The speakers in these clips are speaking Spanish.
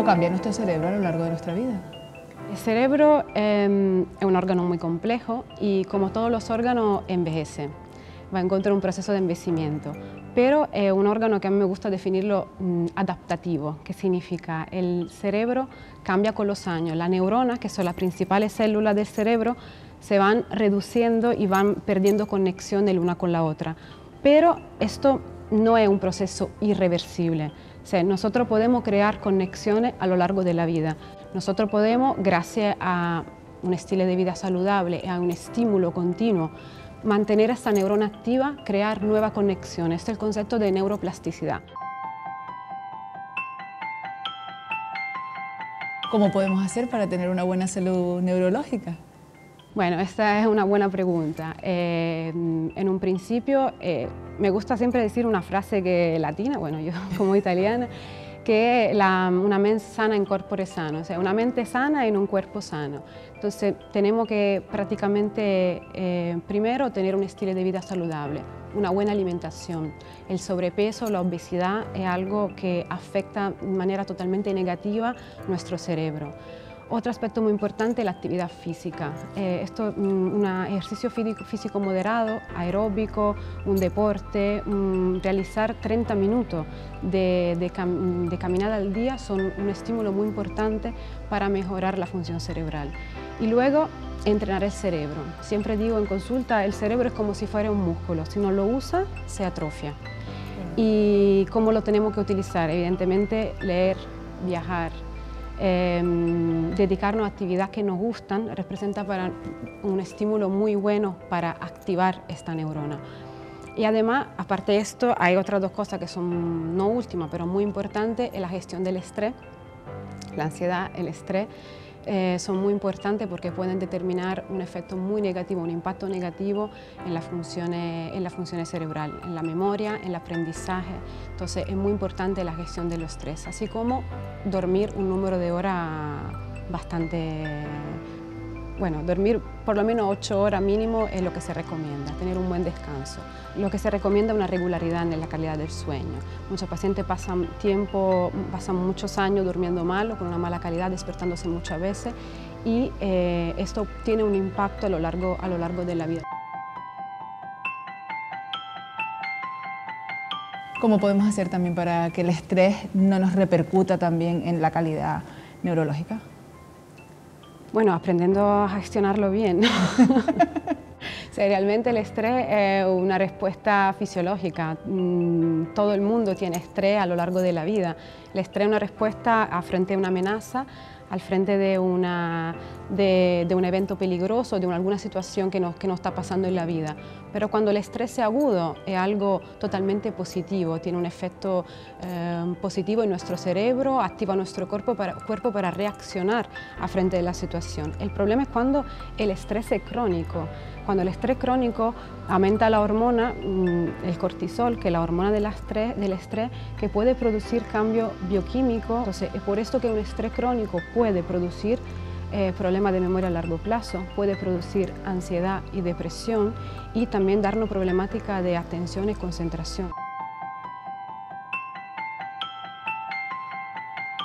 ¿Cómo cambia nuestro cerebro a lo largo de nuestra vida? El cerebro es un órgano muy complejo y, como todos los órganos, envejece. Va en contra de un proceso de envejecimiento, pero es un órgano que a mí me gusta definirlo adaptativo, que significa el cerebro cambia con los años. Las neuronas, que son las principales células del cerebro, se van reduciendo y van perdiendo conexión el una con la otra. Pero esto no es un proceso irreversible. O sea, nosotros podemos crear conexiones a lo largo de la vida. Nosotros podemos, gracias a un estilo de vida saludable y a un estímulo continuo, mantener esta neurona activa, crear nuevas conexiones. Este es el concepto de neuroplasticidad. ¿Cómo podemos hacer para tener una buena salud neurológica? Bueno, esta es una buena pregunta. En un principio, me gusta siempre decir una frase latina, bueno, yo como italiana, que es una mente sana in corpore sano, o sea, una mente sana en un cuerpo sano. Entonces, tenemos que prácticamente, primero, tener un estilo de vida saludable, una buena alimentación. El sobrepeso, la obesidad es algo que afecta de manera totalmente negativa nuestro cerebro. Otro aspecto muy importante es la actividad física. Un ejercicio físico moderado, aeróbico, un deporte, realizar 30 minutos de caminada al día son un estímulo muy importante para mejorar la función cerebral. Y luego, entrenar el cerebro. Siempre digo en consulta, el cerebro es como si fuera un músculo. Si no lo usa, se atrofia. ¿Y cómo lo tenemos que utilizar? Evidentemente, leer, viajar, dedicarnos a actividades que nos gustan representa para un estímulo muy bueno para activar esta neurona. Y además, aparte de esto, hay otras dos cosas que son no últimas, pero muy importantes, es la gestión del estrés. La ansiedad, el estrés son muy importantes porque pueden determinar un efecto muy negativo, un impacto negativo en las funciones cerebrales, en la memoria, en el aprendizaje. Entonces es muy importante la gestión del estrés, así como dormir un número de horas bastante... Bueno, dormir por lo menos 8 horas mínimo es lo que se recomienda, tener un buen descanso. Lo que se recomienda es una regularidad en la calidad del sueño. Muchos pacientes pasan muchos años durmiendo mal o con una mala calidad, despertándose muchas veces, y esto tiene un impacto a lo largo de la vida. ¿Cómo podemos hacer también para que el estrés no nos repercuta también en la calidad neurológica? Bueno, aprendiendo a gestionarlo bien. O sea, realmente el estrés es una respuesta fisiológica. Todo el mundo tiene estrés a lo largo de la vida. El estrés es una respuesta frente a una amenaza, al frente de un evento peligroso, de alguna situación que nos está pasando en la vida. Pero cuando el estrés es agudo, es algo totalmente positivo, tiene un efecto positivo en nuestro cerebro, activa nuestro cuerpo para reaccionar frente a la situación. El problema es cuando el estrés es crónico. Cuando el estrés crónico aumenta la hormona, el cortisol, que es la hormona del estrés, que puede producir cambio bioquímico. Entonces, es por esto que un estrés crónico puede producir problemas de memoria a largo plazo, puede producir ansiedad y depresión, y también darnos problemática de atención y concentración.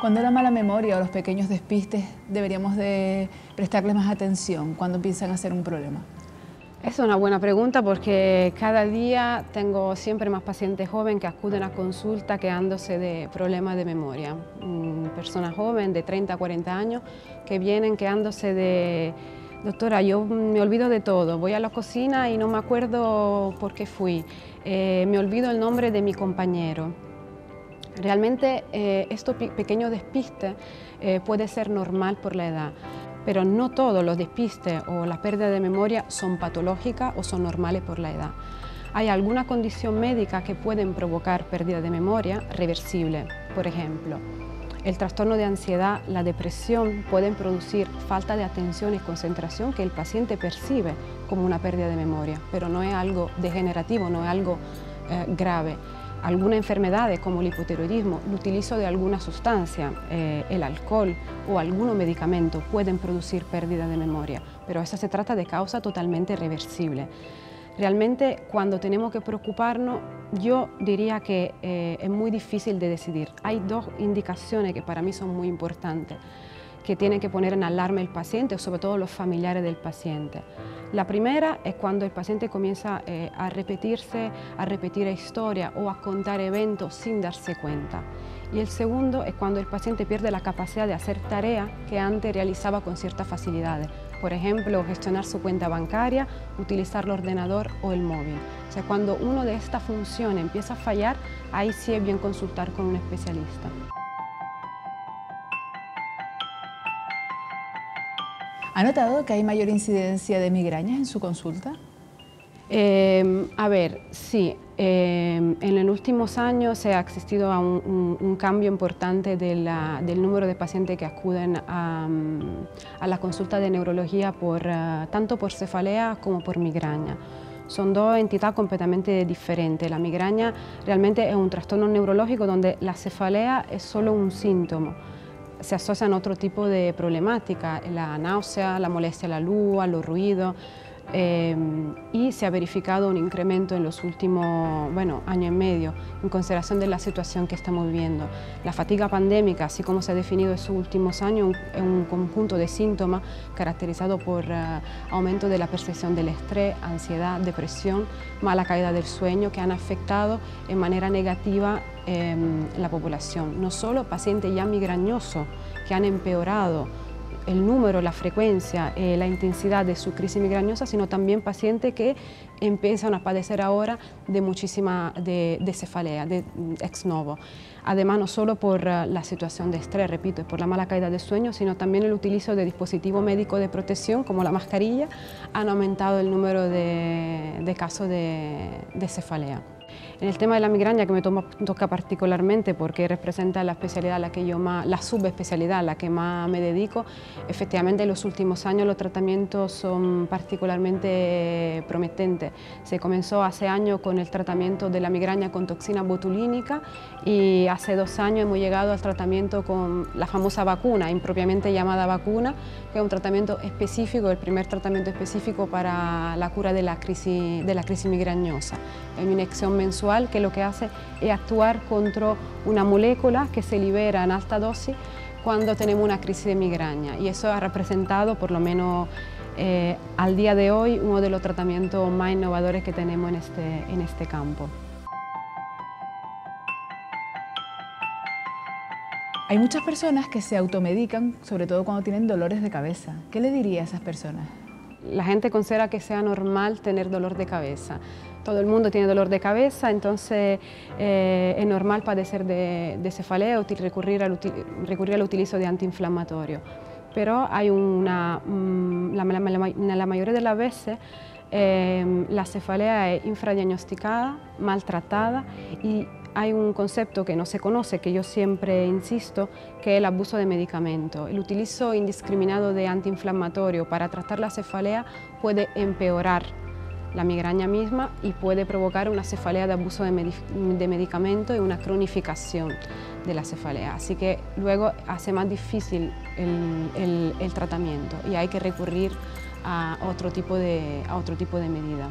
¿Cuándo la mala memoria o los pequeños despistes deberíamos de prestarles más atención cuando empiezan a ser un problema? Es una buena pregunta porque cada día tengo siempre más pacientes jóvenes que acuden a consulta quejándose de problemas de memoria. Personas jóvenes de 30 a 40 años que vienen quejándose de: doctora, yo me olvido de todo, voy a la cocina y no me acuerdo por qué fui, me olvido el nombre de mi compañero. Realmente estos pequeños despistes puede ser normal por la edad. Pero no todos los despistes o la pérdida de memoria son patológicas o son normales por la edad. Hay alguna condición médica que pueden provocar pérdida de memoria reversible. Por ejemplo, el trastorno de ansiedad, la depresión pueden producir falta de atención y concentración que el paciente percibe como una pérdida de memoria, pero no es algo degenerativo, no es algo grave. Algunas enfermedades como el hipotiroidismo, el utilizo de alguna sustancia, el alcohol o algunos medicamentos pueden producir pérdida de memoria, pero eso se trata de causa totalmente reversible. Realmente, cuando tenemos que preocuparnos, yo diría que es muy difícil de decidir. Hay dos indicaciones que para mí son muy importantes, que tienen que poner en alarma el paciente o sobre todo los familiares del paciente. La primera es cuando el paciente comienza a repetirse, a repetir historias o a contar eventos sin darse cuenta. Y el segundo es cuando el paciente pierde la capacidad de hacer tareas que antes realizaba con ciertas facilidades. Por ejemplo, gestionar su cuenta bancaria, utilizar el ordenador o el móvil. O sea, cuando una de estas funciones empieza a fallar, ahí sí es bien consultar con un especialista. ¿Ha notado que hay mayor incidencia de migrañas en su consulta? A ver, sí. En los últimos años ha existido un cambio importante del número de pacientes que acuden a la consulta de neurología tanto por cefalea como por migraña. Son dos entidades completamente diferentes. La migraña realmente es un trastorno neurológico donde la cefalea es solo un síntoma. Se asocian a otro tipo de problemática, la náusea, la molestia a la luz, a los ruidos, y se ha verificado un incremento en los últimos año y medio en consideración de la situación que estamos viviendo. La fatiga pandémica, así como se ha definido en sus últimos años, es un conjunto de síntomas caracterizado por aumento de la percepción del estrés, ansiedad, depresión, mala calidad del sueño, que han afectado en manera negativa la población. No solo pacientes ya migrañosos que han empeorado el número, la frecuencia, la intensidad de su crisis migrañosa, sino también pacientes que empiezan a padecer ahora de cefalea, de ex novo. Además, no solo por la situación de estrés, repito, por la mala calidad de sueño, sino también el utilizo de dispositivos médicos de protección, como la mascarilla, han aumentado el número de casos de cefalea. En el tema de la migraña, que me toca particularmente porque representa la especialidad la subespecialidad a la que más me dedico, efectivamente en los últimos años los tratamientos son particularmente prometentes. Se comenzó hace años con el tratamiento de la migraña con toxina botulínica y hace 2 años hemos llegado al tratamiento con la famosa vacuna, impropiamente llamada vacuna, que es un tratamiento específico, el primer tratamiento específico para la cura de la crisis migrañosa. Es una inyección mensual que lo que hace es actuar contra una molécula que se libera en alta dosis cuando tenemos una crisis de migraña, y eso ha representado, por lo menos al día de hoy, uno de los tratamientos más innovadores que tenemos en este campo. Hay muchas personas que se automedican, sobre todo cuando tienen dolores de cabeza. ¿Qué le diría a esas personas? La gente considera que sea normal tener dolor de cabeza. Todo el mundo tiene dolor de cabeza, entonces es normal padecer de cefalea o recurrir al utilizo de antiinflamatorios. Pero hay la mayoría de las veces la cefalea es infradiagnosticada, maltratada, y hay un concepto que no se conoce, que yo siempre insisto, que es el abuso de medicamentos. El utilizo indiscriminado de antiinflamatorios para tratar la cefalea puede empeorar la migraña misma y puede provocar una cefalea de abuso de medicamentos y una cronificación de la cefalea. Así que luego hace más difícil el tratamiento y hay que recurrir a otro tipo de medida.